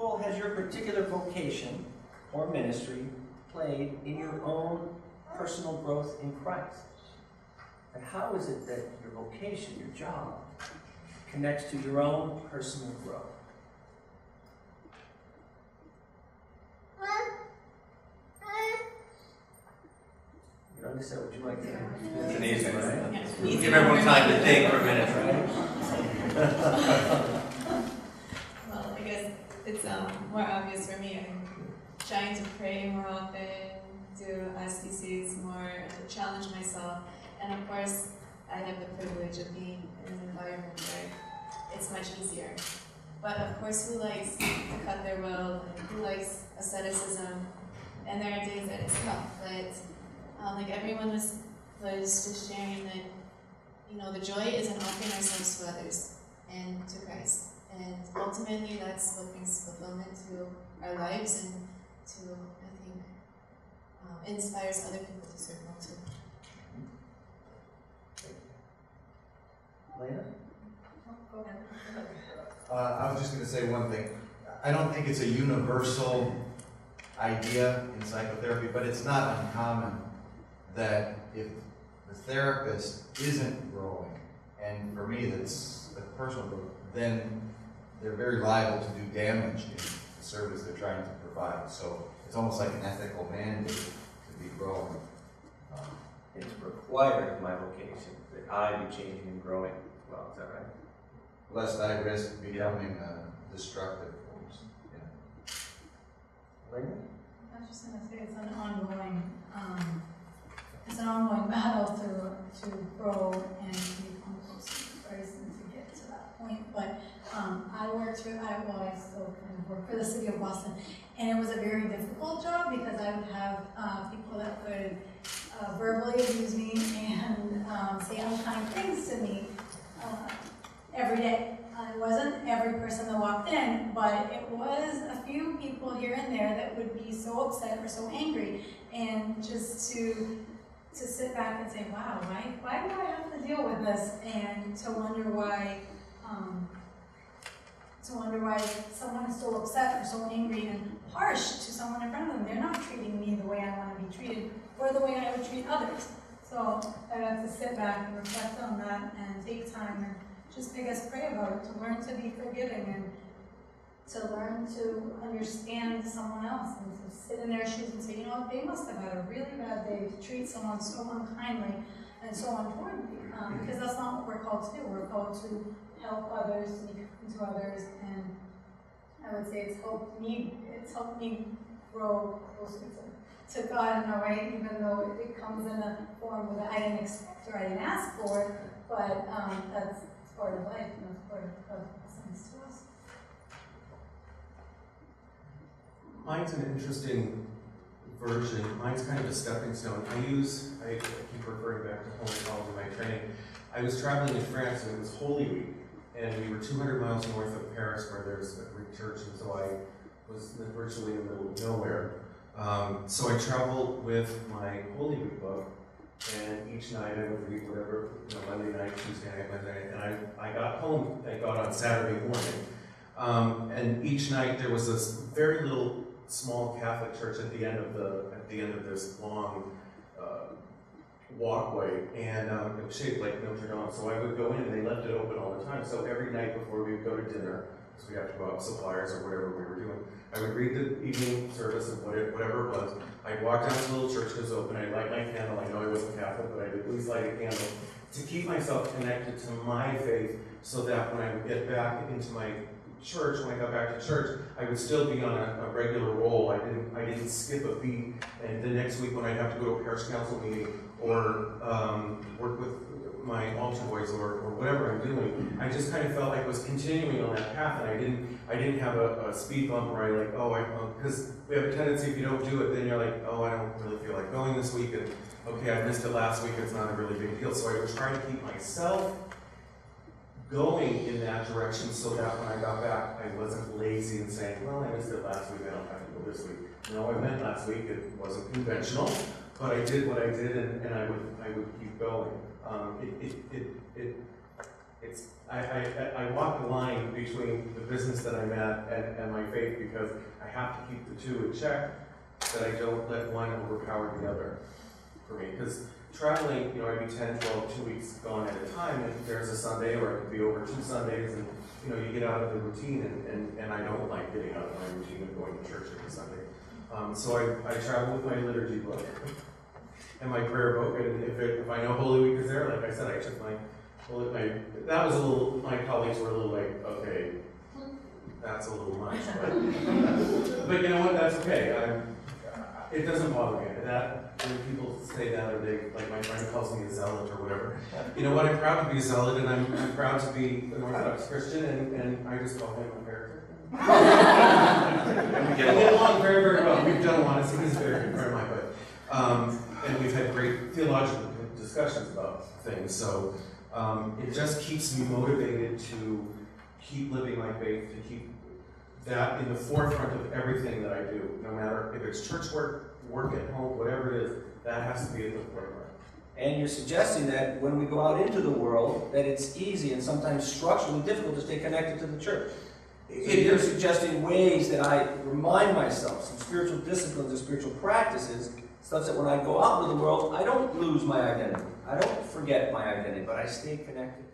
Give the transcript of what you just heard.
role has your particular vocation or ministry played in your own personal growth in Christ? And how is it that your vocation, your job, connects to your own personal growth? You know, Lisa, would you like to? It's an easy one, right? Yeah. We'll give everyone time to think for a minute, right? Well, I guess it's more obvious for me. I'm trying to pray more often, do SDCs more, challenge myself, and of course, I have the privilege of being in an environment where it's much easier. But of course, who likes to cut their will, and who likes asceticism? And there are days that it's tough, but like everyone was just sharing that, you know, the joy is in offering ourselves to others and to Christ. And ultimately, that's what brings fulfillment to our lives and to, I think, inspires other people to serve God too. Lena? Go ahead. I was just going to say one thing. I don't think it's a universal idea in psychotherapy, but it's not uncommon that if the therapist isn't growing, and for me that's the personal growth, then they're very liable to do damage in the service they're trying to provide. So it's almost like an ethical mandate to be growing. It's required in my vocation that I be changing and growing. Well, is that right? Lest I risk becoming a destructive force. Yeah. Lena? I was just going to say it's an ongoing battle to grow and to become closer to Christ and to get to that point. But I still kind of work for the city of Boston, and it was a very difficult job because I would have people that would verbally abuse me and say unkind things to me every day. It wasn't every person that walked in, but it was a few people here and there that would be so upset or so angry, and just to sit back and say, wow, why do I have to deal with this? And to wonder why someone is so upset or so angry and harsh to someone in front of them. They're not treating me the way I want to be treated or the way I would treat others. So I have to sit back and reflect on that and take time and just, I guess, pray about it, to learn to be forgiving and to learn to understand someone else and to sit in their shoes and say, you know, they must have had a really bad day to treat someone so unkindly and so untowardly, because that's not what we're called to do. We're called to help others, to be kind to others, and I would say it's helped me grow closer to God in a way, even though it comes in a form that I didn't expect or I didn't ask for, but that's part of life and that's part of blessings to us. Mine's an interesting version. Mine's kind of a stepping stone. I keep referring back to Holy College in my training. I was traveling in France and it was Holy Week, and we were 200 miles north of Paris where there's a Greek church, and so I was virtually in the middle of nowhere. So I traveled with my Holy Week book, and each night I would read whatever, Monday night, Tuesday night, Wednesday night, and I got home, thank God, on Saturday morning. And each night there was this very little small Catholic church at the end of this long walkway, and it was shaped like Notre Dame. So I would go in, and they left it open all the time. So every night before we would go to dinner, because we have to go out with suppliers or whatever we were doing, I would read the evening service of whatever it was. I'd walk down to the little church that was open. I'd light my candle. I know I wasn't Catholic, but I'd at least light a candle to keep myself connected to my faith, so that when I would get back into my church, when I got back to church, I would still be on a regular roll. I didn't skip a beat. And the next week when I'd have to go to a parish council meeting or work with my altar boys or whatever I'm doing, I just kind of felt like I was continuing on that path, and I didn't have a speed bump where because we have a tendency, if you don't do it, then you're like, oh, I don't really feel like going this week, and okay, I missed it last week, it's not a really big deal. So I was trying to keep myself going in that direction, so that when I got back, I wasn't lazy and saying, well, I missed it last week, I don't have to go this week. No, I went last week, it wasn't conventional, but I did what I did, and I would keep going. I walk the line between the business that I'm at and my faith, because I have to keep the two in check, that I don't let one overpower the other for me. Because traveling, you know, I'd be 10, 12, 2 weeks gone at a time, and there's a Sunday, or it could be over 2 Sundays, and you know, you get out of the routine, and I don't like getting out of my routine of going to church every Sunday. So I travel with my liturgy book and my prayer book, and if I know Holy Week is there, like I said, I took that was a little, my colleagues were a little like, okay, that's a little much, but you know what, that's okay. It doesn't bother me. That, when people say that, or they, like my friend calls me a zealot or whatever, you know what, I'm proud to be a zealot, and I'm proud to be an Orthodox Christian, and I just call him a character. And we get along very, very well. We've done a lot of things. He's a very good friend of mine, but, and we've had great theological discussions about things, so it just keeps me motivated to keep living my faith, to keep that in the forefront of everything that I do, no matter if it's church work, work at home, whatever it is, that has to be at the forefront. And you're suggesting that when we go out into the world, that it's easy and sometimes structurally difficult to stay connected to the church. So you're suggesting ways that I remind myself, some spiritual disciplines and spiritual practices, such that when I go out into the world, I don't lose my identity. I don't forget my identity, but I stay connected.